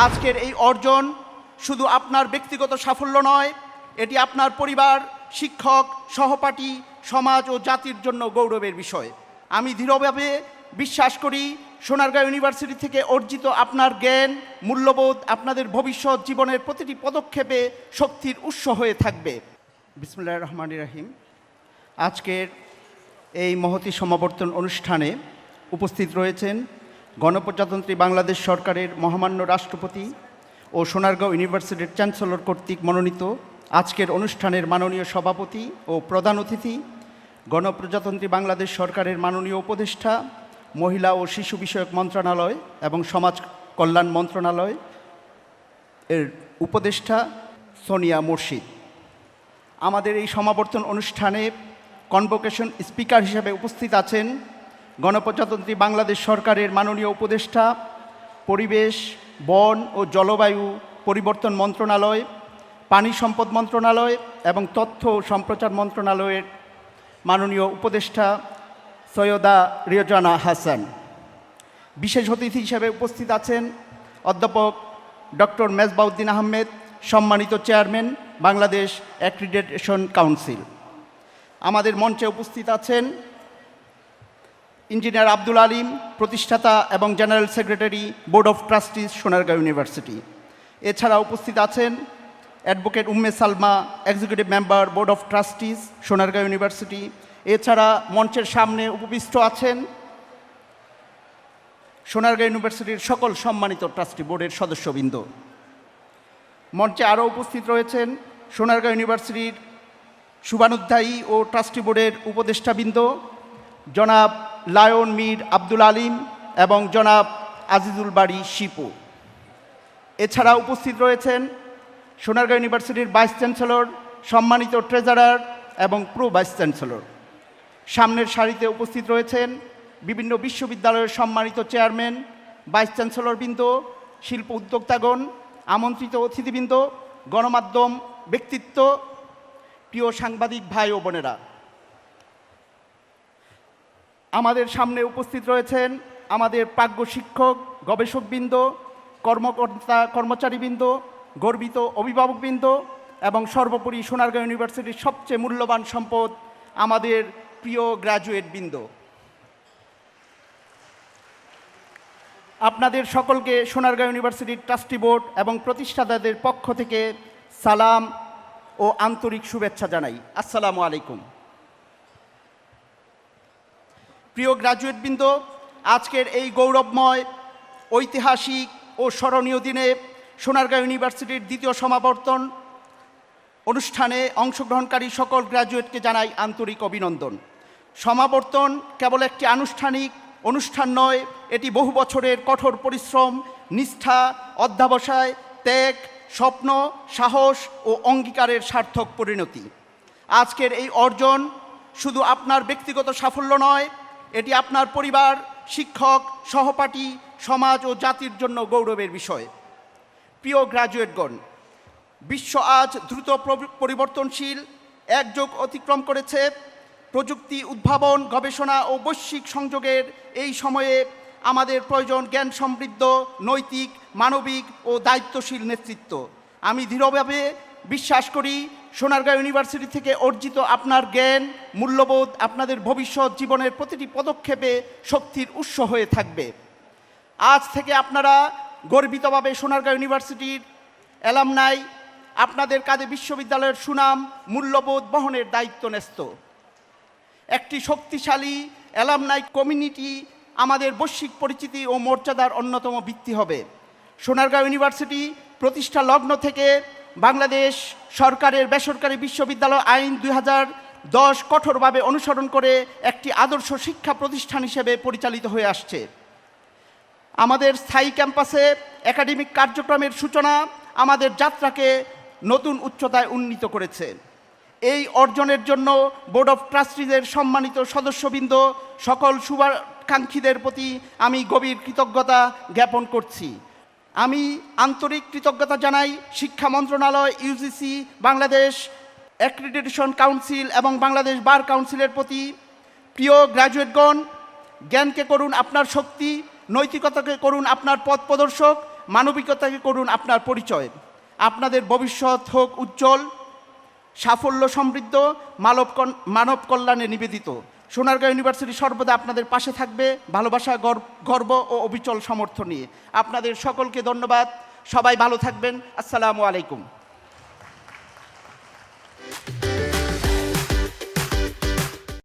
আজকের এই অর্জন শুধু আপনার ব্যক্তিগত সাফল্য নয়, এটি আপনার পরিবার, শিক্ষক, সহপাঠী, সমাজ ও জাতির জন্য গৌরবের বিষয়। আমি দৃঢ়ভাবে বিশ্বাস করি সোনারগাঁও ইউনিভার্সিটি থেকে অর্জিত আপনার জ্ঞান, মূল্যবোধ আপনাদের ভবিষ্যৎ জীবনের প্রতিটি পদক্ষেপে শক্তির উৎস হয়ে থাকবে। বিসমিল্লাহির রহমানির রহিম। আজকের এই মহতী সমাবর্তন অনুষ্ঠানে উপস্থিত রয়েছেন গণপ্রজাতন্ত্রী বাংলাদেশ সরকারের মহামান্য রাষ্ট্রপতি ও সোনারগাঁও ইউনিভার্সিটির চ্যান্সেলর কর্তৃক মনোনীত আজকের অনুষ্ঠানের মাননীয় সভাপতি ও প্রধান অতিথি, গণপ্রজাতন্ত্রী বাংলাদেশ সরকারের মাননীয় উপদেষ্টা, মহিলা ও শিশু বিষয়ক মন্ত্রণালয় এবং সমাজ কল্যাণ মন্ত্রণালয় এর উপদেষ্টা সোনিয়া মুর্শিদ। আমাদের এই সমাবর্তন অনুষ্ঠানে কনভোকেশন স্পিকার হিসেবে উপস্থিত আছেন গণপ্রজাতন্ত্রী বাংলাদেশ সরকারের মাননীয় উপদেষ্টা, পরিবেশ, বন ও জলবায়ু পরিবর্তন মন্ত্রণালয়, পানি সম্পদ মন্ত্রণালয় এবং তথ্য ও সম্প্রচার মন্ত্রণালয়ের মাননীয় উপদেষ্টা সৈয়দা রিজওয়ানা হাসান। বিশেষ অতিথি হিসেবে উপস্থিত আছেন অধ্যাপক ডক্টর মেজবাউদ্দিন আহমেদ, সম্মানিত চেয়ারম্যান, বাংলাদেশ অ্যাক্রিডিটেশন কাউন্সিল। আমাদের মঞ্চে উপস্থিত আছেন ইঞ্জিনিয়ার আব্দুল আলিম, প্রতিষ্ঠাতা এবং general secretary, board of trustees, Sonargaon university. এছাড়া উপস্থিত আছেন advocate Umme Salma, executive member, board of trustees, Sonargaon university. এছাড়া মঞ্চের সামনে উপবিষ্ট আছেন সোনারগাঁও ইউনিভার্সিটির সকল সম্মানিত ট্রাস্টি বোর্ডের সদস্যবৃন্দ। মঞ্চে আরও উপস্থিত রয়েছেন সোনারগাঁও ইউনিভার্সিটির শুভানুধ্যায়ী ও ট্রাস্টি বোর্ডের উপদেষ্টাবৃন্দ, জনাব লায়ন মীর আব্দুল আলিম এবং জনাব আজিজুল বাড়ি শিপু। এছাড়া উপস্থিত রয়েছেন সোনারগাঁও ইউনিভার্সিটির ভাইস চ্যান্সেলর, সম্মানিত ট্রেজারার এবং প্রো ভাইস চ্যান্সেলর। সামনের সারিতে উপস্থিত রয়েছেন বিভিন্ন বিশ্ববিদ্যালয়ের সম্মানিত চেয়ারম্যান, ভাইস চ্যান্সেলরবৃন্দ, শিল্প উদ্যোক্তাগণ, আমন্ত্রিত অতিথিবৃন্দ, গণমাধ্যম ব্যক্তিত্ব, প্রিয় সাংবাদিক ভাই ও বোনেরা। আমাদের সামনে উপস্থিত রয়েছেন আমাদের প্রাজ্ঞ শিক্ষক, গবেষকবৃন্দ, কর্মকর্তা কর্মচারীবৃন্দ, গর্বিত অভিভাবকবৃন্দ এবং সর্বোপরি সোনারগাঁও ইউনিভার্সিটির সবচেয়ে মূল্যবান সম্পদ আমাদের প্রিয় গ্র্যাজুয়েটবৃন্দ। আপনাদের সকলকে সোনারগাঁও ইউনিভার্সিটির ট্রাস্টি বোর্ড এবং প্রতিষ্ঠাতাদের পক্ষ থেকে সালাম ও আন্তরিক শুভেচ্ছা জানাই। আসসালামু আলাইকুম। প্রিয় গ্র্যাজুয়েটবৃন্দ, আজকের এই গৌরবময়, ঐতিহাসিক ও স্মরণীয় দিনে সোনারগাঁও ইউনিভার্সিটির দ্বিতীয় সমাবর্তন অনুষ্ঠানে অংশগ্রহণকারী সকল গ্র্যাজুয়েটকে জানাই আন্তরিক অভিনন্দন। সমাবর্তন কেবল একটি আনুষ্ঠানিক অনুষ্ঠান নয়, এটি বহু বছরের কঠোর পরিশ্রম, নিষ্ঠা, অধ্যবসায়, ত্যাগ, স্বপ্ন, সাহস ও অঙ্গীকারের সার্থক পরিণতি। আজকের এই অর্জন শুধু আপনার ব্যক্তিগত সাফল্য নয়, এটি আপনার পরিবার, শিক্ষক, সহপাঠী, সমাজ ও জাতির জন্য গৌরবের বিষয়। প্রিয় গ্র্যাজুয়েটগণ, বিশ্ব আজ দ্রুত পরিবর্তনশীল, এক যুগ অতিক্রম করেছে। প্রযুক্তি, উদ্ভাবন, গবেষণা ও বৈশ্বিক সংযোগের এই সময়ে আমাদের প্রয়োজন জ্ঞান সমৃদ্ধ, নৈতিক, মানবিক ও দায়িত্বশীল নেতৃত্ব। আমি দৃঢ়ভাবে বিশ্বাস করি সোনারগাঁও ইউনিভার্সিটি থেকে অর্জিত আপনার জ্ঞান, মূল্যবোধ আপনাদের ভবিষ্যৎ জীবনের প্রতিটি পদক্ষেপে শক্তির উৎস হয়ে থাকবে। আজ থেকে আপনারা গর্বিতভাবে সোনারগাঁও ইউনিভার্সিটির অ্যালামনাই, আপনাদের কাঁধে বিশ্ববিদ্যালয়ের সুনাম, মূল্যবোধ বহনের দায়িত্ব ন্যস্ত। একটি শক্তিশালী অ্যালামনাই কমিউনিটি আমাদের বৈশ্বিক পরিচিতি ও মর্যাদার অন্যতম ভিত্তি হবে। সোনারগাঁও ইউনিভার্সিটি প্রতিষ্ঠা লগ্ন থেকে বাংলাদেশ সরকারের বেসরকারি বিশ্ববিদ্যালয় আইন 2010 কঠোরভাবে অনুসরণ করে একটি আদর্শ শিক্ষা প্রতিষ্ঠান হিসেবে পরিচালিত হয়ে আসছে। আমাদের স্থায়ী ক্যাম্পাসে একাডেমিক কার্যক্রমের সূচনা আমাদের যাত্রাকে নতুন উচ্চতায় উন্নীত করেছে। এই অর্জনের জন্য বোর্ড অফ ট্রাস্টিজের সম্মানিত সদস্যবৃন্দ, সকল শুভাকাঙ্ক্ষীদের প্রতি আমি গভীর কৃতজ্ঞতা জ্ঞাপন করছি। আমি আন্তরিক কৃতজ্ঞতা জানাই শিক্ষা মন্ত্রণালয়, ইউজিসি, বাংলাদেশ অ্যাক্রিডিটেশন কাউন্সিল এবং বাংলাদেশ বার কাউন্সিলের প্রতি। প্রিয় গ্র্যাজুয়েটগণ, জ্ঞানকে করুন আপনার শক্তি, নৈতিকতাকে করুন আপনার পথ প্রদর্শক মানবিকতাকে করুন আপনার পরিচয়। আপনাদের ভবিষ্যৎ হোক উজ্জ্বল, সাফল্য সমৃদ্ধ, মানব কল্যাণে নিবেদিত। সোনারগাঁও ইউনিভার্সিটি সর্বদা আপনাদের পাশে থাকবে ভালোবাসা, গর্ব ও অবিচল সমর্থন নিয়ে। আপনাদের সকলকে ধন্যবাদ। সবাই ভালো থাকবেন। আসসালামু আলাইকুম।